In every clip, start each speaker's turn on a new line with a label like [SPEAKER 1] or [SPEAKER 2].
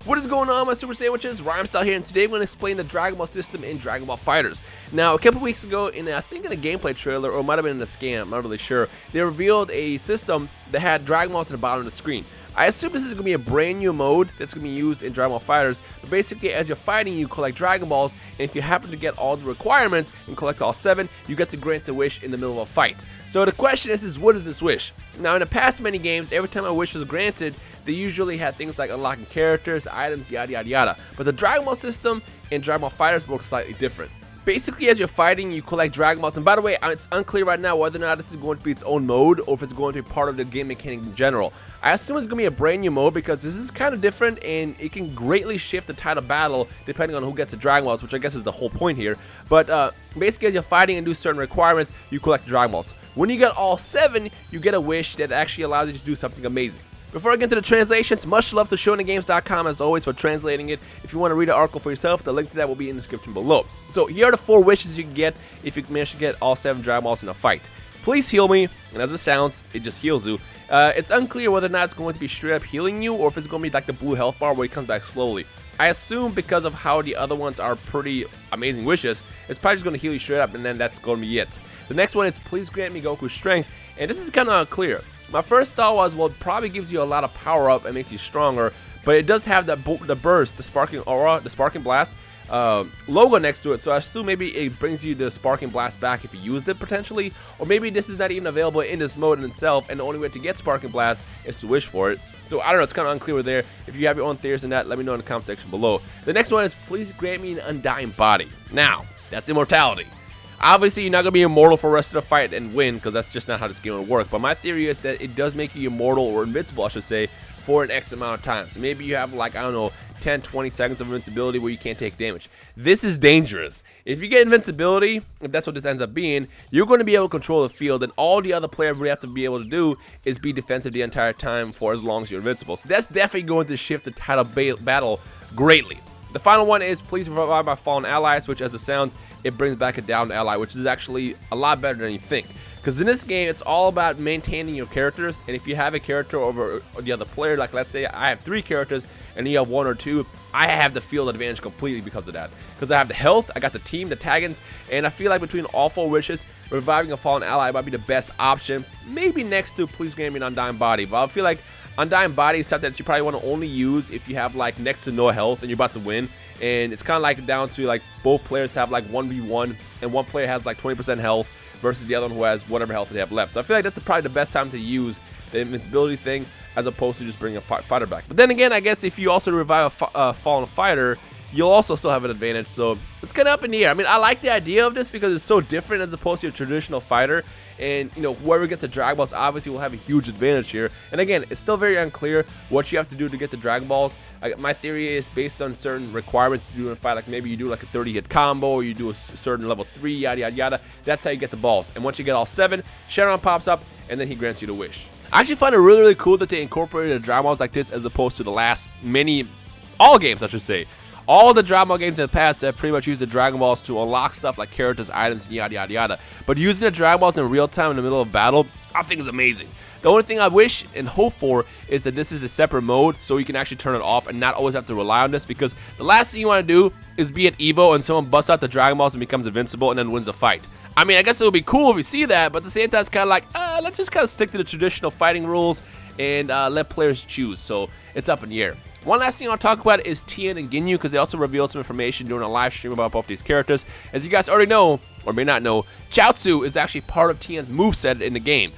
[SPEAKER 1] What is going on, my super sandwiches? Rhymestyle here, and today I'm going to explain the Dragon Ball system in Dragon Ball FighterZ. Now, a couple weeks ago, I think in a gameplay trailer, or it might have been in a scam, I'm not really sure, they revealed a system that had Dragon Balls at the bottom of the screen. I assume this is going to be a brand new mode that's going to be used in Dragon Ball FighterZ, but basically as you're fighting, you collect Dragon Balls, and if you happen to get all the requirements and collect all 7, you get to grant the wish in the middle of a fight. So the question is what is this wish? Now, in the past many games, every time a wish was granted, they usually had things like unlocking characters, items, yada yada yada. But the Dragon Ball system in Dragon Ball FighterZ works slightly different. Basically, as you're fighting, you collect Dragon Balls, and by the way, it's unclear right now whether or not this is going to be its own mode or if it's going to be part of the game mechanic in general. I assume it's going to be a brand new mode because this is kind of different and it can greatly shift the tide of battle depending on who gets the Dragon Balls, which I guess is the whole point here. But basically, as you're fighting and do certain requirements, you collect Dragon Balls. When you get all 7, you get a wish that actually allows you to do something amazing. Before I get into the translations, much love to ShonenGames.com as always for translating it. If you want to read the article for yourself, the link to that will be in the description below. So here are the 4 wishes you can get if you manage to get all 7 Dragon Balls in a fight. Please heal me, and as it sounds, it just heals you. It's unclear whether or not it's going to be straight up healing you or if it's going to be like the blue health bar where it comes back slowly. I assume because of how the other ones are pretty amazing wishes, it's probably just going to heal you straight up and then that's going to be it. The next one is please grant me Goku's strength, and this is kind of unclear. My first thought was, well, it probably gives you a lot of power up and makes you stronger, but it does have the burst, the sparking aura, the sparking blast logo next to it, so I assume maybe it brings you the sparking blast back if you used it potentially, or maybe this is not even available in this mode in itself, and the only way to get sparking blast is to wish for it. So I don't know, it's kind of unclear there. If you have your own theories on that, let me know in the comment section below. The next one is please grant me an undying body. Now, that's immortality. Obviously, you're not going to be immortal for the rest of the fight and win, because that's just not how this game will work. But my theory is that it does make you immortal, or invincible, I should say, for an X amount of time. So maybe you have, like, I don't know, 10, 20 seconds of invincibility where you can't take damage. This is dangerous. If you get invincibility, if that's what this ends up being, you're going to be able to control the field, and all the other players really have to be able to do is be defensive the entire time for as long as you're invincible. So that's definitely going to shift the tide of battle greatly. The final one is please revive my fallen allies, which as it sounds, it brings back a downed ally, which is actually a lot better than you think. Because in this game, it's all about maintaining your characters, and if you have a character over the other player, like let's say I have 3 characters and you have 1 or 2, I have the field advantage completely because of that. Because I have the health, I got the team, the taggins, and I feel like between all 4 wishes, reviving a fallen ally might be the best option. Maybe next to please grant me an undying body, but I feel like undying body is something that you probably want to only use if you have like next to no health and you're about to win. And it's kind of like down to like both players have like 1v1 and one player has like 20% health versus the other one who has whatever health they have left. So I feel like that's probably the best time to use the invincibility thing as opposed to just bringing a fighter back. But then again, I guess if you also revive a fallen fighter, you'll also still have an advantage. So it's kind of up in the air. I mean, I like the idea of this because it's so different as opposed to a traditional fighter. And, you know, whoever gets the Dragon Balls obviously will have a huge advantage here. And again, it's still very unclear what you have to do to get the Dragon Balls. My theory is based on certain requirements to do in a fight. Like maybe you do like a 30-hit combo or you do a certain level 3, yada, yada, yada. That's how you get the balls. And once you get all 7, SHENRON pops up and then he grants you the wish. I actually find it really, really cool that they incorporated the Dragon Balls like this as opposed to the last all games, I should say. All the Dragon Ball games in the past have pretty much used the Dragon Balls to unlock stuff like characters, items, yada yada yada. But using the Dragon Balls in real time in the middle of battle, I think is amazing. The only thing I wish and hope for is that this is a separate mode so you can actually turn it off and not always have to rely on this, because the last thing you want to do is be at Evo and someone busts out the Dragon Balls and becomes invincible and then wins the fight. I mean, I guess it would be cool if we see that, but at the same time it's kind of like, let's just kind of stick to the traditional fighting rules and let players choose. So it's up in the air. One last thing I want to talk about is Tien and Ginyu, because they also revealed some information during a live stream about both these characters. As you guys already know, or may not know, Chaozu is actually part of Tien's moveset in the game.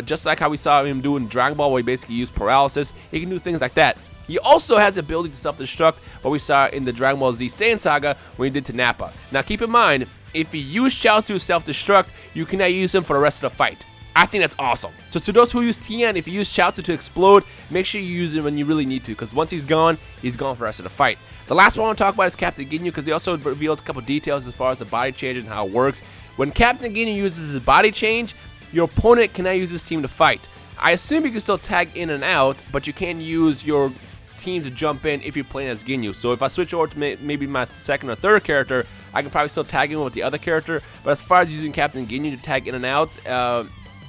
[SPEAKER 1] Just like how we saw him doing Dragon Ball, where he basically used paralysis, he can do things like that. He also has the ability to self-destruct, what we saw in the Dragon Ball Z Saiyan Saga when he did to Nappa. Now keep in mind, if you use Chaozu self-destruct, you cannot use him for the rest of the fight. I think that's awesome. So to those who use Tien, if you use Chaozu to explode, make sure you use it when you really need to, because once he's gone for the rest of the fight. The last one I want to talk about is Captain Ginyu, because they also revealed a couple details as far as the body change and how it works. When Captain Ginyu uses his body change, your opponent cannot use his team to fight. I assume you can still tag in and out, but you can use your team to jump in if you're playing as Ginyu. So if I switch over to maybe my second or third character, I can probably still tag in with the other character. But as far as using Captain Ginyu to tag in and out,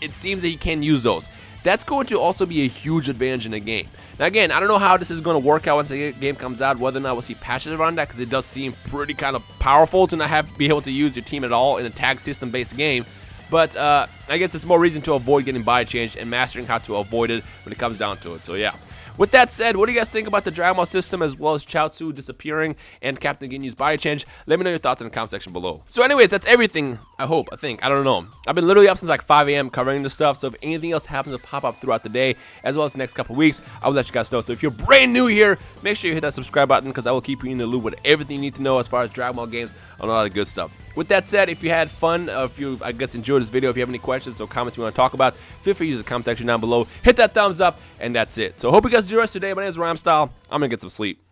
[SPEAKER 1] it seems that you can use those. that's going to also be a huge advantage in the game. Now again, I don't know how this is going to work out once the game comes out, whether or not we'll see patches around that, because it does seem pretty kind of powerful to not be able to use your team at all in a tag system based game. But I guess it's more reason to avoid getting body change and mastering how to avoid it when it comes down to it. So yeah. With that said, what do you guys think about the Dragon Ball system, as well as Chaozu disappearing and Captain Ginyu's body change? Let me know your thoughts in the comment section below. So anyways, that's everything, I think. I don't know. I've been literally up since like 5 a.m. covering this stuff, so if anything else happens to pop up throughout the day, as well as the next couple weeks, I will let you guys know. So if you're brand new here, make sure you hit that subscribe button, because I will keep you in the loop with everything you need to know as far as Dragon Ball games and a lot of good stuff. With that said, if you had fun, if you, I guess, enjoyed this video, if you have any questions or comments you want to talk about, feel free to use the comment section down below. Hit that thumbs up, and that's it. So I hope you guys enjoy the rest of your day. My name is Rhymestyle. I'm going to get some sleep.